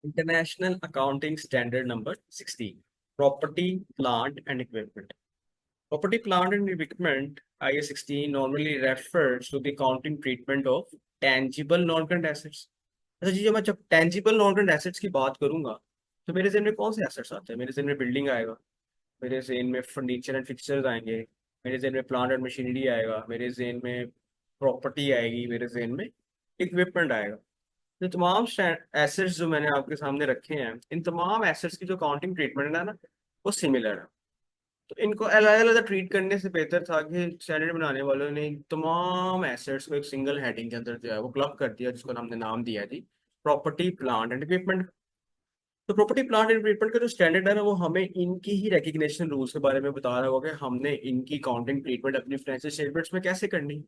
International Accounting Standard number 16. Property, plant and equipment. Property, plant and equipment IS 16 normally refers to the accounting treatment of tangible non-current assets. अच्छा जी, जब मैं tangible non-current assets की बात करूंगा तो मेरे ज़हन में कौन से assets आते हैं? मेरे ज़हन में बिल्डिंग आएगा, मेरे ज़हन में फर्नीचर एंड फिक्सचर्स आएंगे, मेरे ज़हन में प्लांट एंड मशीनरी आएगा, मेरे ज़हन में प्रॉपर्टी आएगी, मेरे ज़हन में इक्विपमेंट आएगा। जो तमाम एसेट्स जो मैंने आपके सामने रखे हैं, इन तमाम एसेट्स की जो अकाउंटिंग ट्रीटमेंट है ना, वो सिमिलर है। तो इनको अलग अलग ट्रीट करने से बेहतर था कि स्टैंडर्ड बनाने वालों ने इन तमाम एसेट्स को एक सिंगल हेडिंग के अंदर जो है वो क्लब कर दिया, जिसको हमने नाम दिया है जी प्रॉपर्टी, प्लांट एंड इक्विपमेंट। तो प्रॉपर्टी, प्लांट एंड इक्विपमेंट का जो स्टैंडर्ड है ना, वो हमें इनकी ही रिकग्निशन रूल्स के बारे में बता रहा होगा कि हमने इनकी अकाउंटिंग ट्रीटमेंट अपनी फाइनेंशियल स्टेटमेंट्स में कैसे करनी है।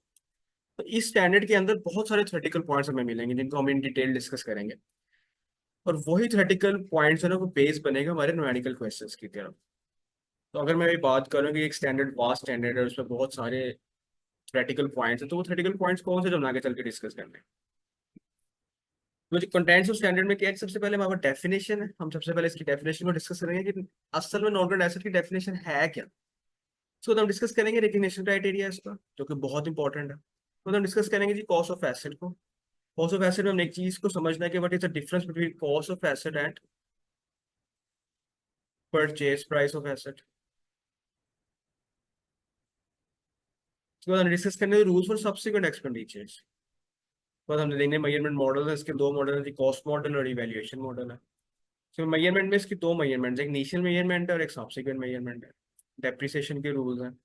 तो इस स्टैंडर्ड के अंदर बहुत सारे थ्योरेटिकल पॉइंट्स हमें मिलेंगे जिनको हम इन डिटेल डिस्कस करेंगे, और वही थ्योरेटिकल पॉइंट्स है ना, वो बेस बनेगा हमारे न्यूमेरिकल क्वेश्चंस की तरफ। तो अगर मैं ये बात करूँ कि एक स्टैंडर्ड वास्ट स्टैंडर्ड है, उसमें बहुत सारे थ्योरेटिकल पॉइंट्स हैं, तो वो थ्योरेटिकल पॉइंट्स कौन से जो हम आगे चल के डिस्कस करने हैं। तो जो कंटेंट्स ऑफ स्टैंडर्ड में क्या है, सबसे पहले हमारे डेफिनेशन है। हम सबसे पहले इसकी डेफिनेशन को डिस्कस करेंगे कि असल में नॉन करंट एसेट की डेफिनेशन है क्या। इसको तो हम डिस्कस करेंगे रिकग्निशन क्राइटेरिया इसका, जो कि बहुत इंपॉर्टेंट है। तो हम डिस्कस करेंगे जी कॉस्ट ऑफ एसेट को। कॉस्ट ऑफ एसेट में हमने एक चीज को समझना है कि what is the difference between cost of asset and purchase price of asset. उसके बाद हम डिस्कस करेंगे रूल्स फॉर सब्सिक्वेंट एक्सपेंडिचर्स। बाद हमने देखने मेजरमेंट मॉडल है, इसके दो मॉडल है, कॉस्ट मॉडल और इवैल्यूएशन मॉडल है। तो मेजरमेंट में इसकी दो मेजरमेंट, एक इनिशियल मेजरमेंट है और एक सब्सिक्वेंट मेजरमेंट है। डेप्रिसिएशन के रूल्स हैं।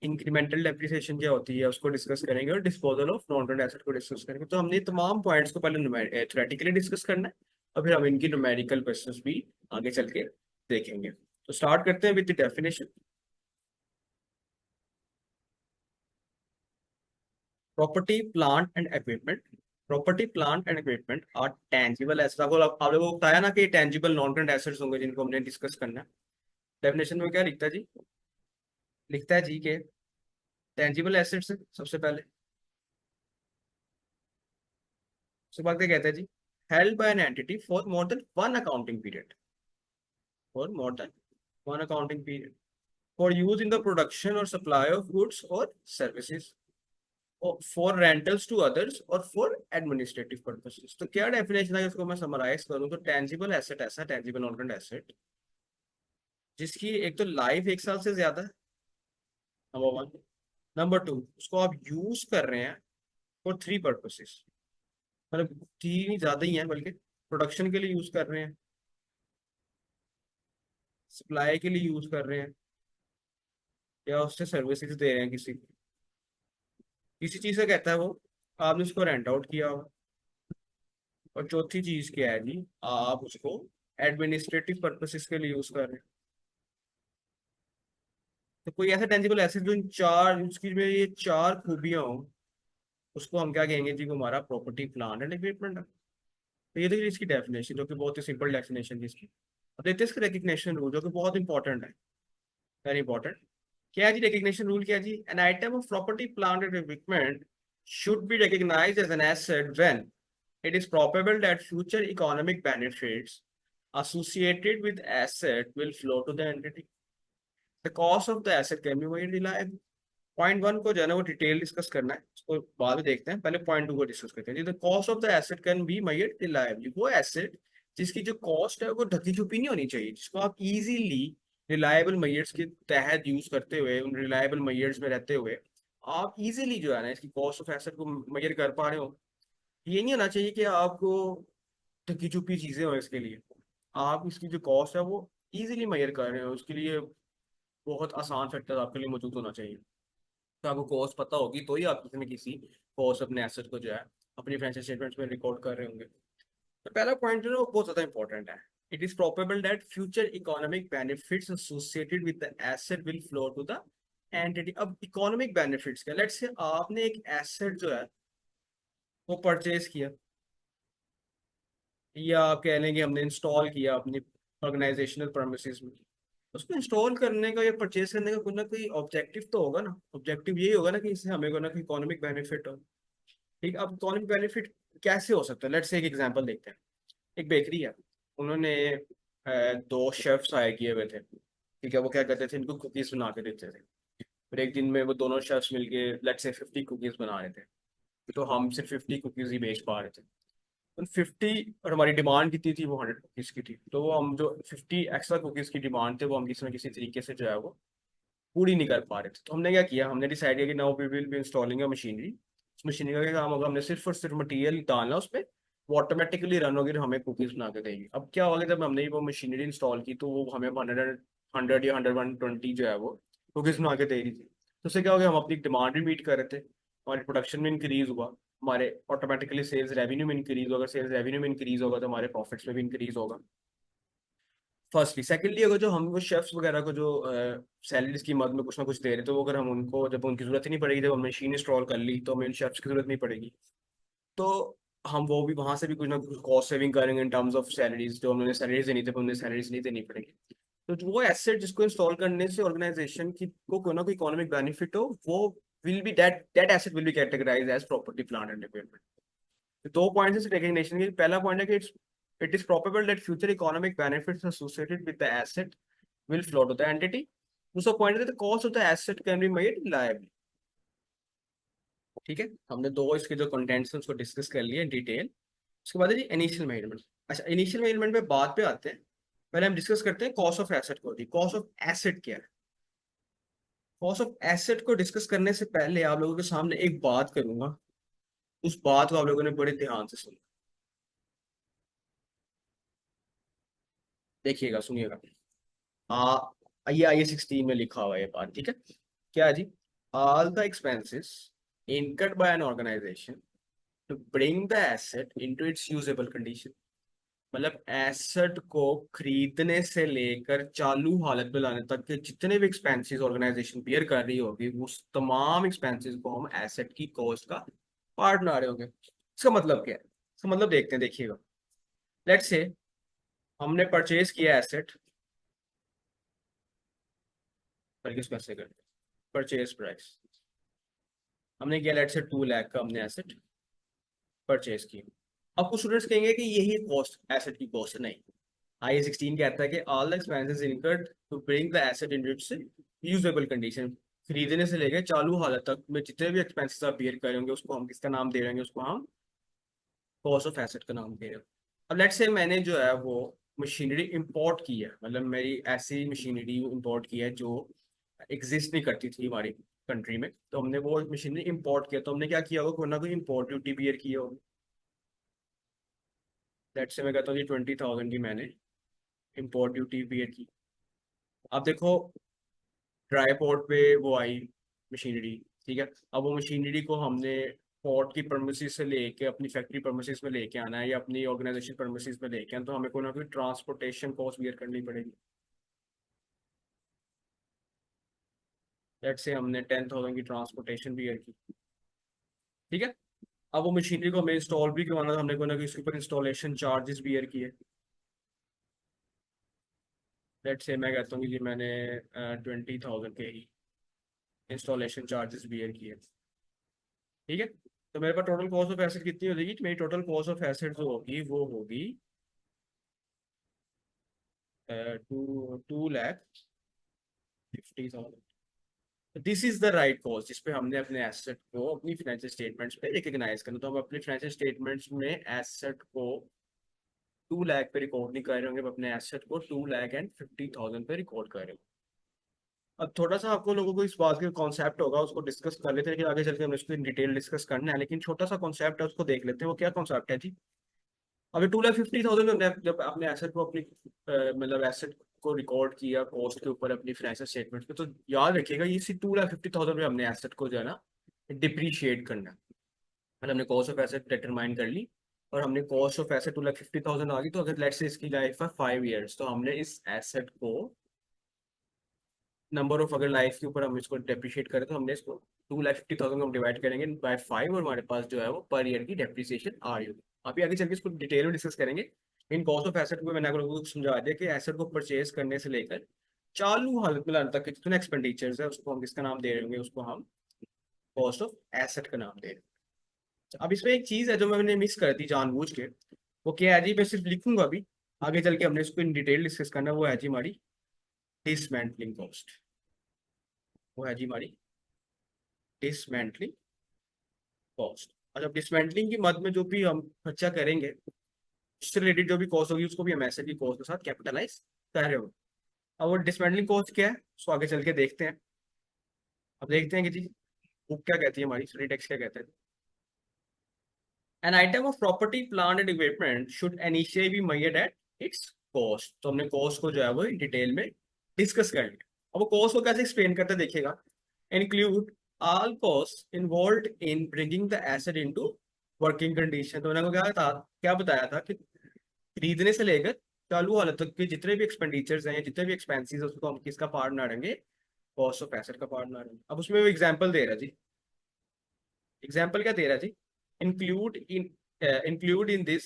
इंक्रीमेंटल डेप्रिसिएशन क्या होती है उसको डिस्कस करेंगे, और disposal of non current asset को डिस्कस करेंगे। तो हमने तमाम पॉइंट्स को पहले थ्योरेटिकली डिस्कस करना है, और फिर हम इनकी न्यूमेरिकल क्वेश्चंस भी आगे चल के देखेंगे। तो स्टार्ट करते हैं with the definition. Property, plant and equipment. Property, plant and equipment are tangible assets. आपको आप लोगों को बताया ना कि टेंजिबल नॉन करंट एसेट्स होंगे जिनको हमने डिस्कस करना है। डेफिनेशन में क्या लिखता है जी? लिखता है जी के टेंजिबल एसेट्स सबसे पहले। उसके बाद क्या कहता है जी? Held by an entity for more than one accounting period. For more than one accounting period, for use in the production और सप्लाई ऑफ गुड्स और services, for rentals to others और फॉर एडमिनिस्ट्रेटिव पर्पसेस। तो क्या definition है, इसको मैं summarise करूं तो टेंजिबल एसेट ऐसा टेंजिबल नॉन करंट एसेट जिसकी एक तो लाइफ 1 साल से ज्यादा है, नंबर वन। नंबर टू, उसको आप यूज कर रहे हैं फॉर थ्री पर्पसेस, मतलब तीन ही ज्यादा ही है बल्कि। प्रोडक्शन के लिए यूज कर रहे हैं, सप्लाई के लिए यूज कर रहे हैं, या उससे सर्विसेज दे रहे हैं किसी को। किसी चीज का कहता है वो, आपने उसको रेंट आउट किया हो। और चौथी चीज क्या है जी? आप उसको एडमिनिस्ट्रेटिव पर्पसेस के लिए यूज कर रहे हैं। तो कोई ऐसा टेंजिबल एसेट जो इन चार, उसकी में ये चार खूबियां हो, उसको हम क्या कहेंगे जी? वो हमारा प्रॉपर्टी, प्लांट एंड इक्विपमेंट है। तो ये देखिए इसकी डेफिनेशन, जो कि बहुत ही सिंपल डेफिनेशन है इसकी। अब देखते हैं इसका रिकग्निशन रूल, जो कि बहुत इंपॉर्टेंट है, वेरी इंपॉर्टेंट। क्या है जी रिकग्निशन रूल? क्या है जी? An item of property, plant and equipment should be recognized as an asset when it is probable that future economic benefits associated with asset will flow to the entity. The cost of the asset can be made reliable. Point one को जो है ना वो detail discuss करना है, उसको बाद में देखते हैं, पहले पॉइंट टू को डिस्कस करते हैं। The cost of the asset can be measured reliably. वो एसेट जिसकी जो कॉस्ट है वो ढकी छुपी नहीं होनी चाहिए, जिसको आप इजीली रिलायबल मेजर्स के तहत यूज करते हुए, उन रिलायबल मेजर्स में रहते हुए आप इजीली जो है ना इसकी कॉस्ट ऑफ एसेट को मेजर कर पा रहे हो। ये नहीं होना चाहिए कि आपको ढकी छुपी चीजें हो इसके लिए। आप इसकी जो कॉस्ट है वो इजीली मेजर कर रहे हो, उसके लिए बहुत आसान फैक्टर आपके लिए मौजूद होना चाहिए। तो आपको कॉस्ट पता होगी तो ही आप किसी न किसी कॉस्ट अपने एसेट को जो है अपनी फाइनेंशियल स्टेटमेंट्स में रिकॉर्ड कर रहे होंगे। तो पहला पॉइंट जो है वो बहुत ज्यादा इंपॉर्टेंट है। It is probable that future economic benefits associated with the asset will flow to the entity. अब इकोनॉमिक बेनिफिट्स क्या? लेट्स से आपने एक एसेट जो है वो परचेज किया, या आप कह लें कि हमने इंस्टॉल किया अपनी ऑर्गेनाइजेशनल प्रेमिसेस में। उसको इंस्टॉल करने का या परचेज करने का कोई ना कोई ऑब्जेक्टिव तो होगा ना। ऑब्जेक्टिव यही होगा ना कि इससे हमें कोई ना कोई इकोनॉमिक बेनिफिट हो। ठीक है, अब इकोनॉमिक बेनिफिट कैसे हो सकता है? लेट्स से एक एग्जांपल देखते हैं। एक बेकरी है, उन्होंने दो शेफ्स हायर किए हुए थे, ठीक है। वो क्या करते थे, इनको कुकीज बना के देते थे। फिर एक दिन में वो दोनों शेफ्स मिलके लेट्स से 50 कुकीज बना रहे थे, तो हम सिर्फ 50 कुकीज ही बेच पा रहे थे। तो 50, और हमारी डिमांड कितनी थी, वो 100 कुकीज की थी। तो वो हम जो 50 एक्स्ट्रा कुकीज की डिमांड थे, वो हम किसी न किसी तरीके से जो है वो पूरी नहीं कर पा रहे थे। तो हमने क्या किया, हमने डिसाइड किया कि now we will be installing a machinery. उस मशीनरी का क्या काम होगा, हमने सिर्फ और सिर्फ मटेरियल डालना उस पर, वो ऑटोमेटिकली रन होगी और हमें कुकीज बना के देगी। अब क्या होगा, जब हमने वो मशीनरी इंस्टॉल की तो वो हमें 100 या 120 जो है वो कुकीज बना के दे रही थी। तो उससे क्या हो गया, हम अपनी डिमांड भी मीट कर रहे थे, हमारे प्रोडक्शन में इंक्रीज हुआ, हमारे ऑटोमेटिकली सेल्स रेवेन्यू में इंक्रीज होगा, सेल्स रेवेन्यू में इंक्रीज होगा तो हमारे प्रॉफिट्स में भी इंक्रीज होगा। फर्स्टली, सेकेंडली, अगर जो हम वो शेफ्स वगैरह को जो सैलरीज की मद में कुछ ना कुछ दे रहे, तो वो अगर हम उनको, जब उनकी जरूरत ही नहीं पड़ेगी, जब हम मशीन इंस्टॉल कर ली तो हमें उन शेफ्स की जरूरत नहीं पड़ेगी। तो हम वो भी वहां से भी कुछ ना कुछ कॉस्ट सेविंग करेंगे इन टर्म्स ऑफ सैलरीज, जो उन्होंने सैलरीज देनी थी उन्हें सैलरीज नहीं देनी पड़ेगी। तो जो वो एसेट जिसको इंस्टॉल करने से ऑर्गेनाइजेशन की को कोई ना कोई इकोनॉमिक बेनिफिट हो, वो will be that that asset will be categorized as property plant and equipment. दो पॉइंट है रिकग्निशन के। पहला पॉइंट है कि it is probable that future economic benefits associated with the asset will flow to the entity. दूसरा point है, the cost of the asset can be made liable। ठीक है, हमने दो इसके जो कंटेंट्स हैं उसको डिस्कस कर लिए डिटेल। उसके बाद है जी इनिशियल मैनेजमेंट। अच्छा, इनिशियल मैनेजमेंट पे बाद पे आते हैं, पहले हम डिस्कस करते हैं कॉस्ट ऑफ एसेट को। जी, कॉस्ट ऑफ एसेट क्या है। कॉस्ट ऑफ एसेट को डिस्कस करने से पहले आप लोगों के सामने एक बात करूंगा, उस बात को आप लोगों ने बड़े ध्यान से सुना। देखिएगा, सुनिएगा। ये IA 16 में लिखा हुआ है ये बात, ठीक है। क्या है जी, all the expenses incurred by an organization to bring the asset into its usable condition। मतलब एसेट को खरीदने से लेकर चालू हालत में लाने तक के जितने भी एक्सपेंसेस ऑर्गेनाइजेशन बियर कर रही होगी, उस तमाम एक्सपेंसेस को हम एसेट की कॉस्ट का पार्ट बना रहे होंगे। इसका मतलब क्या है, इसका मतलब देखते हैं, देखिएगा। लेट्स से हमने परचेज किया एसेट, पर किस पैसे करते, परचेज प्राइस हमने किया, लेट्स से 2 लाख का हमने एसेट परचेज किया। अब कुछ स्टूडेंट्स कहेंगे कि यही कॉस्ट एसेट की कॉस्ट है। नहीं, IA 16 कहता है कि all the expenses incurred to bring the asset in its usable condition. खरीदने से लेकर चालू हालत तक में जितने भी एक्सपेंसेस आप बियर करेंगे, उसको हम किसका नाम दे देंगे, उसको हम कॉस्ट ऑफ एसेट का नाम दे रहे हैं। अब लेट्स से मैंने जो है वो मशीनरी इंपोर्ट की है, मतलब मेरी ऐसी मशीनरी इंपोर्ट की है जो एग्जिस्ट नहीं करती थी हमारी कंट्री में, तो हमने वो मशीनरी इंपोर्ट किया। तो हमने क्या किया होगा, कोई ना कोई इंपोर्ट ड्यूटी बियर की होगी। लेट्स से मैं कहता हूँ जी 20,000 की मैंने इंपोर्ट ड्यूटी बियर की। अब देखो, ड्राई पोर्ट पे वो आई मशीनरी, ठीक है। अब वो मशीनरी को हमने पोर्ट की परमिसेस से लेके अपनी फैक्ट्री परमिसेस में लेके आना है या अपनी ऑर्गेनाइजेशन परमिसेस में लेके आना, तो हमें कोई ना कोई ट्रांसपोर्टेशन कॉस्ट बियर करनी पड़ेगी। लेट्स से हमने 10,000 की ट्रांसपोर्टेशन बियर की, ठीक है। अब वो मशीनरी को हमें इंस्टॉल भी करवाना था, हमने कोई ना कोई इसके ऊपर इंस्टॉलेशन चार्जेस बियर किए। लेट्स से मैं कहता हूँ कि जी मैंने 20,000 के ही इंस्टॉलेशन चार्जेस बियर किए, ठीक है। तो मेरे पास टोटल कॉस्ट ऑफ एसेट कितनी हो जाएगी, मेरी टोटल कॉस्ट ऑफ एसेट जो होगी वो होगी 2,50,000। This is the right cost जिसपे हमने अपने एसेट को अपनी फाइनेंशियल स्टेटमेंट्स पे रिकग्नाइज करना। तो हम अपने फाइनेंशियल स्टेटमेंट्स में एसेट को 2 लाख पे रिकॉर्ड नहीं कर रहे होंगे, हम अपने एसेट को 2,50,000 पे रिकॉर्ड कर रहे होंगे। अब थोड़ा सा आपको लोगों को इस बात का कॉन्सेप्ट होगा, उसको डिस्कस कर लेते हैं, लेकिन आगे चल के हम इसको इन डिटेल डिस्कस करना है। लेकिन छोटा सा कॉन्सेप्ट है, उसको देख लेते हैं। वो क्या कॉन्सेप्ट है जी। अभी 2,50,000 में जब आपने एसेट को अपनी मतलब एसेट को रिकॉर्ड किया कॉस्ट के ऊपर अपनी फाइनेंशियल स्टेटमेंट पे, तो याद रखिएगा ये सिर्फ 2,50,000 में हमने एसेट को जो है ना डिप्रीशिएट करना है। मतलब हमने कॉस्ट ऑफ एसेट डिटरमाइन कर ली और हमने कॉस्ट ऑफ एसेट 2,50,000 आ गई, तो अगर लेट्स से इसकी लाइफ है 5 ईयर्स, तो हमने इस एसेट को नंबर ऑफ, अगर लाइफ के ऊपर हम इसको डेप्रिशिएट करें, तो हमने इसको 2,50,000 को हम डिवाइड करेंगे बाय 5, और हमारे पास जो है वो पर ईयर की डेप्रिसिएशन आ रही होगी। अभी आगे चल के इसको डिटेल में डिस्कस करेंगे। इन कॉस्ट ऑफ एसेट को मैंने आप लोगों को समझा दिया कि एसेट को परचेज करने से लेकर चालू हालत में लाने तक के जितने एक्सपेंडिचर्स है, उसको हम किसका नाम दे रहे होंगे, उसको हम कॉस्ट ऑफ एसेट का नाम दे रहे हैं। अब इसमें एक चीज है जो मैंने मिस कर दी जानबूझ के, वो क्या है जी, मैं सिर्फ लिखूंगा अभी, आगे चल के हमने इसको इन डिटेल डिस्कस करना है, वो है जी हमारी डिसमेंटलिंग कॉस्ट। वो है जी हमारी डिसमेंटलिंग कॉस्ट। अच्छा, डिसमेंटलिंग की मद में जो भी हम खर्चा करेंगे, उससे रिलेटेड जो भी कॉस्ट होगी उसको भी हम एसेट की कॉस्ट के साथ कैपिटलाइज कर रहे हो। अब वो डिसमेंटलिंग कॉस्ट क्या है, उसको आगे चल के देखते हैं। अब देखते हैं कि जी बुक क्या कहती है हमारी, स्टडी टेक्स्ट क्या कहते हैं। N item of property plant and equipment should initially be measured at its cost. तो हमने कॉस्ट को जो है वो डिटेल में डिस्कस कर लिया। अब वो कॉस्ट को कैसे एक्सप्लेन करते हैं देखिएगा। Include all cost involve in bringing the asset into working condition. तो मैंने आपको क्या बताया था कि खरीदने से लेकर चालू हालत तक के जितने भी एक्सपेंडिचर्स हैं, जितने भी एक्सपेंसेस है, उसको हम किसका पार्ट ना रहेंगे, कॉस्ट ऑफ एसेट का पार्ट ना रहेंगे। अब उसमें वो एग्जांपल दे रहा है जी। एग्जाम्पल क्या दे रहा है जी, include in include in this,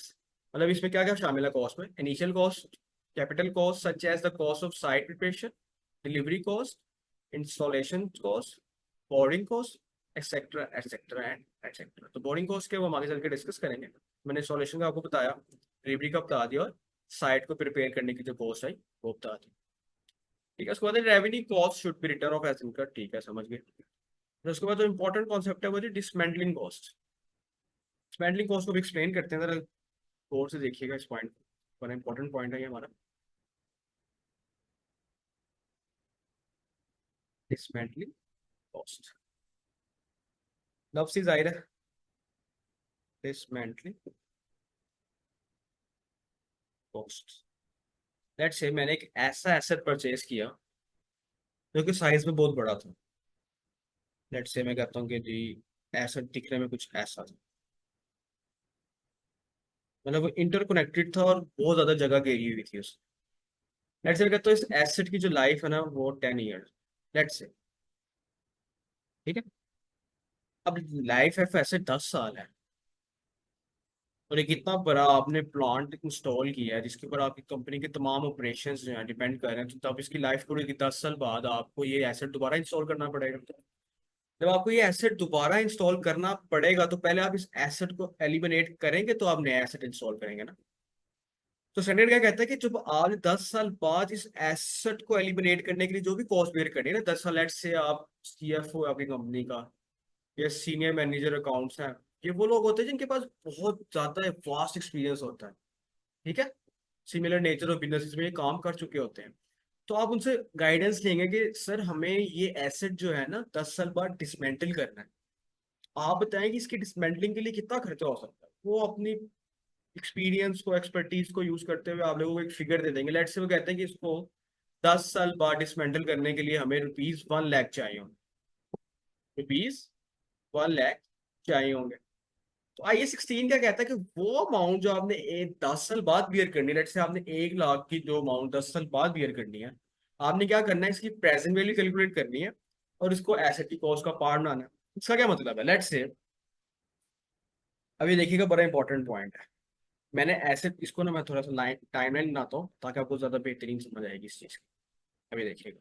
मतलब इसमें क्या क्या शामिल है कॉस्ट में। Initial cost, capital cost such as the cost of site preparation, delivery cost, installation cost, boarding cost, etcetera etcetera and etcetera. तो बोर्डिंग कॉस्ट के वो हम आगे चल के डिस्कस करेंगे। मैंने इंस्टॉलेशन का आपको बताया, डिलीवरी का बता दिया, और साइट को प्रिपेयर करने की जो कॉस्ट है वो बता दी। ठीक है, उसके बाद revenue cost should be written off as income. ठीक है, समझ गए। फिर उसके बाद जो इंपॉर्टेंट कॉन्सेप्ट है वो डिसमेंटलिंग कॉस्ट। डिसमेंटलिंग कॉस्ट को भी एक्सप्लेन करते हैं, जरा गौर से देखिएगा इस पॉइंट को, बड़ा इंपॉर्टेंट पॉइंट है ये हमारा। डिसमेंटलिंग कॉस्ट, लफ्ज़ ही जाहिर है, डिसमेंटलिंग कॉस्ट। लेट्स से मैंने एक ऐसा एसेट परचेज किया जो कि साइज में बहुत बड़ा था। लेट्स से मैं कहता हूँ कि जी एसेट दिखने में कुछ ऐसा था, मतलब वो इंटरकनेक्टेड था और बहुत ज्यादा जगह घेरी हुई थी उसने। लेट्स से मैं कहता हूँ इस एसेट की जो लाइफ है ना वो 10 ईयर्स, लेट्स से। ठीक है, अब लाइफ है एसेट 10 साल है, और एक इतना बड़ा आपने प्लांट इंस्टॉल किया है जिसके ऊपर आपकी कंपनी के तमाम ऑपरेशन जो हैं डिपेंड कर रहे हैं, तो तब इसकी लाइफ पूरी की 10 साल बाद आपको ये एसेट दोबारा इंस्टॉल करना पड़ेगा। जब आपको ये एसेट दोबारा इंस्टॉल करना पड़ेगा तो पहले आप इस एसेट को एलिमिनेट करेंगे, तो आप नया एसेट इंस्टॉल करेंगे ना। तो स्टैंडर्ड क्या कहता है कि जब आप 10 साल बाद इस एसेट को एलिमिनेट करने के लिए जो भी कॉस्ट बेयर करेंगे ना, 10 साल लेट से आप सीएफओ आपकी कंपनी का या सीनियर मैनेजर अकाउंट्स हैं, ये वो लोग होते हैं जिनके पास बहुत ज्यादा वास्ट एक्सपीरियंस होता है। ठीक है, सिमिलर नेचर ऑफ बिजनेसेस में ये काम कर चुके होते हैं। तो आप उनसे गाइडेंस लेंगे कि सर हमें ये एसेट जो है ना 10 साल बाद डिसमेंटल करना है, आप बताएं कि इसकी डिसमेंटलिंग के लिए कितना खर्चा हो सकता है। वो अपनी एक्सपीरियंस को, एक्सपर्टीज को यूज करते हुए आप लोगों को एक फिगर दे देंगे। लेट्स से वो कहते हैं कि इसको 10 साल बाद डिसमेंटल करने के लिए हमें रुपीज 1 लाख चाहिए होंगे, रुपीज 1 लाख चाहिए होंगे। तो IS 16 क्या कहता है कि वो अमाउंट जो आपने 10 साल बाद बियर करनी है, लेट्स से आपने 1 लाख की जो अमाउंट 10 साल बाद बियर करनी है, आपने क्या करना है, इसकी प्रेजेंट वैल्यू कैलकुलेट करनी है और इसको एसेट की कॉस्ट का पार्ट बनाना है। इसका क्या मतलब है, लेट्स से अभी देखिएगा, बड़ा इंपॉर्टेंट पॉइंट है। मैंने एसेट, इसको ना मैं थोड़ा सा लाइन टाइमलाइन बनाता हूँ ताकि आपको ज्यादा बेहतरीन समझ आएगी इस चीज की। अभी देखिएगा।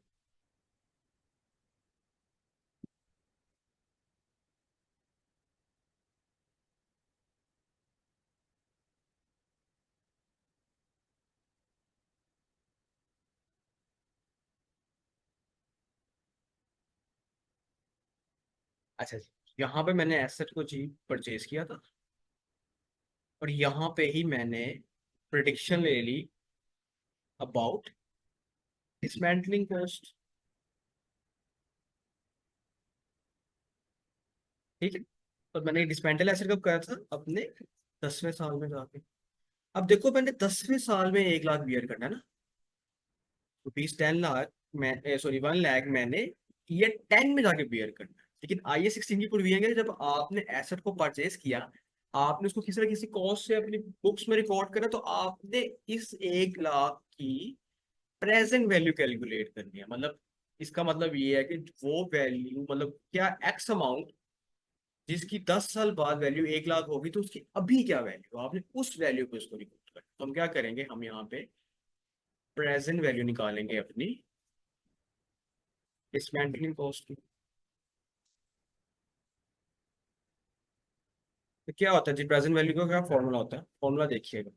अच्छा जी, यहाँ पे मैंने एसेट को जी परचेज किया था, और यहाँ पे ही मैंने प्रिडिक्शन ले ली अबाउट डिसमेंटलिंग कॉस्ट। ठीक है, और मैंने डिसमेंटल एसेट कब करा था, अपने 10वें साल में जाके। अब देखो, मैंने 10वें साल में 1 लाख बियर करना है ना, रुपीज 10 लाख, मैं सॉरी 1 लाख मैंने ईयर 10 में जाके बियर करना है। लेकिन IS 16 की प्रोविजन है, जब आपने एसेट को परचेज किया, आपने उसको किसी न किसी कॉस्ट से अपनी बुक्स में रिकॉर्ड करा, तो आपने इस 1 लाख की प्रेजेंट वैल्यू कैलकुलेट करनी है। मतलब इसका मतलब ये है कि वो वैल्यू, मतलब क्या एक्स अमाउंट जिसकी 10 साल बाद वैल्यू 1 लाख होगी, तो उसकी अभी क्या वैल्यू, आपने उस वैल्यू पे उसको रिकॉर्ड करना। तो हम क्या करेंगे, हम यहाँ पे प्रेजेंट वैल्यू निकालेंगे अपनी डिसमेंटलिंग कॉस्ट की। तो क्या होता है जी, प्रेजेंट वैल्यू का क्या फॉर्मूला होता है, फॉर्मूला देखिएगा।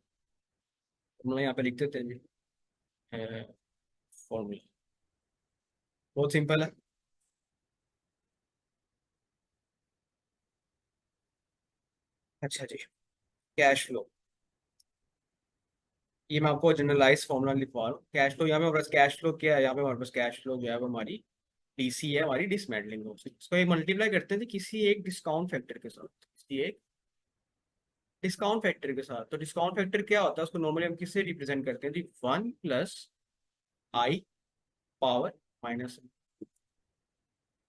हम लोग यहाँ पे लिख देते हैं जी फॉर्मूला, बहुत सिंपल है। अच्छा जी, कैश फ्लो, ये मैं आपको जनरलाइज फॉर्मूला लिखवा रहा हूँ। कैश फ्लो, यहाँ पे हमारे पास कैश फ्लो क्या है, यहाँ पे हमारे पास कैश फ्लो जो है वो हमारी डीसी है, हमारी डिसमेंटलिंग कॉस्ट। इसको ये मल्टीप्लाई करते हैं जी किसी एक डिस्काउंट फैक्टर के साथ, किसी एक डिस्काउंट फैक्टर के साथ। तो डिस्काउंट फैक्टर क्या होता है, उसको नॉर्मली हम किससे रिप्रेजेंट करते हैं जी, 1 + i⁻⁻।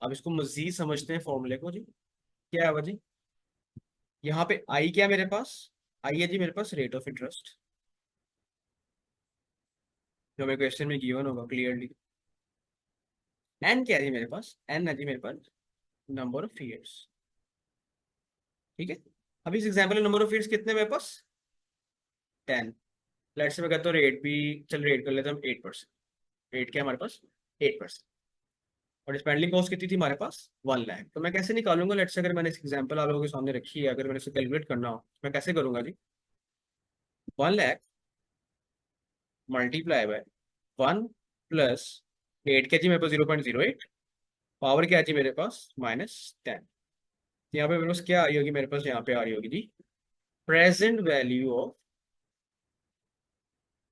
अब इसको मजीद समझते हैं फॉर्मूले को जी, क्या है वो जी। यहाँ पे आई क्या है मेरे पास, आई है जी मेरे पास रेट ऑफ इंटरेस्ट, जो मेरे क्वेश्चन में गिवन होगा क्लियरली। एन क्या है जी मेरे पास, एन है जी मेरे पास नंबर ऑफ ईयर्स। ठीक है, अभी इस एग्जाम्पल में नंबर ऑफ ईयर्स कितने मेरे पास, 10। लेट से मैं कहता हूँ रेट भी, चल रेट कर लेते हैं हम 8%। रेट क्या है हमारे पास, 8%। और स्पेंडिंग कॉस्ट कितनी थी हमारे पास, 1 लाख। तो मैं कैसे निकालूंगा, लेट से अगर मैंने इस एग्जाम्पल आप लोगों के सामने रखी है, अगर मैंने इसे कैलकुलेट करना हो तो मैं कैसे करूंगा जी, 1 लाख मल्टीप्लाई बाय 1 + 8 क्या जी मेरे पास, 0.08। पावर क्या है जी मेरे पास, -10। यहाँ पे मेरे पास क्या आ रही होगी, मेरे पास यहाँ पे आ रही होगी जी present value of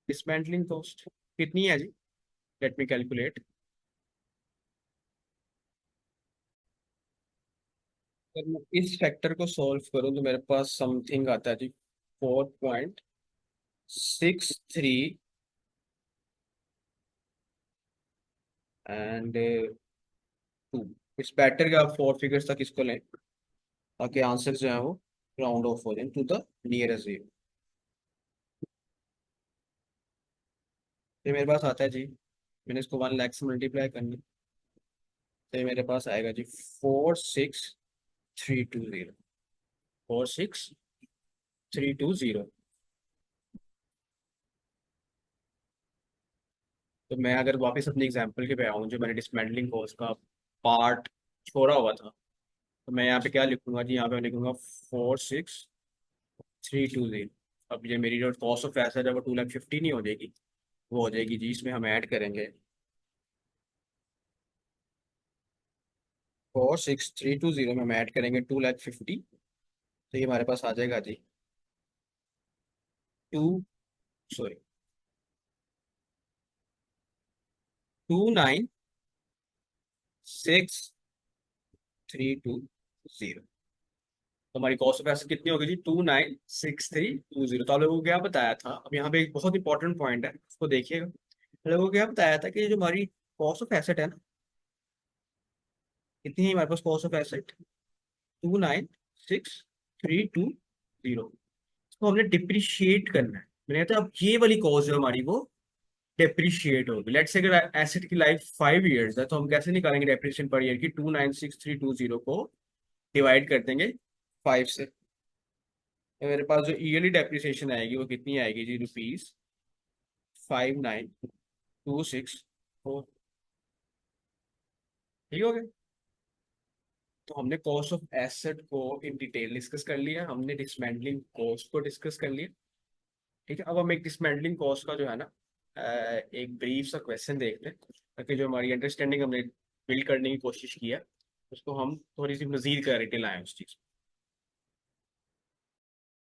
dismantling cost. कितनी है जी, लेट मी कैलकुलेट। अगर मैं इस फैक्टर को सॉल्व करूं तो मेरे पास समथिंग आता है जी 4.63 एंड 2। इस बैटर के आप 4 फिगर्स तक इसको लें ताकि आंसर जो है वो राउंड ऑफ हो जाए टू द नियरेस्ट जीरो। ये मेरे पास आता है जी, मैंने इसको 1 लाख से मल्टीप्लाई करनी, तो ये मेरे पास आएगा जी 46320। 46320। तो मैं अगर वापस अपने एग्जाम्पल के पे आऊँ, जो मैंने डिसमेंटलिंग कॉस्ट का पार्ट छोड़ा हुआ था, तो मैं यहाँ पे क्या लिखूंगा जी, यहाँ पे मैं लिखूंगा 46320। अब ये मेरी जो कॉस्ट ऑफ एसेट है वो 2,50,000 नहीं हो जाएगी, वो हो जाएगी जी, इसमें हम ऐड करेंगे 46320 में हम ऐड करेंगे 2,50,000। तो ये हमारे पास आ जाएगा जी टू, सॉरी 296320। तो हमारी कॉस्ट ऑफ एसेट कितनी होगी जी, 296320। तो आप लोगों को क्या बताया था, अब यहाँ पे एक बहुत इंपॉर्टेंट पॉइंट है, उसको देखिएगा। आप लोगों को क्या बताया था कि जो हमारी कॉस्ट ऑफ एसेट है ना, कितनी है हमारे पास कॉस्ट ऑफ एसेट, 296320। इसको हमने डिप्रिशिएट करना है। मैंने कहा था अब ये वाली कॉस्ट जो हमारी वो डेप्रिशिएट होगी। लेट्स से अगर एसेट की लाइफ 5 इयर्स है, तो हम कैसे निकालेंगे डेप्रिसिएशन पर ईयर की, 296320 को डिवाइड कर देंगे 5 से। तो मेरे पास जो ईयरली डेप्रिसिएशन आएगी वो कितनी आएगी जी, ₹592604। ठीक हो गया। तो हमने कॉस्ट ऑफ एसेट को इन डिटेल डिस्कस कर लिया, हमने डिसमेंटलिंग कॉस्ट को डिस्कस कर लिया। ठीक है, अब हम एक डिसमेंटलिंग कॉस्ट का जो है ना एक ब्रीफ सा क्वेश्चन देखते हैं, ताकि जो हमारी अंडरस्टैंडिंग हमने बिल्ड करने की कोशिश की है उसको हम थोड़ी सी मजीद क्लैरिटी लाएं उस चीज़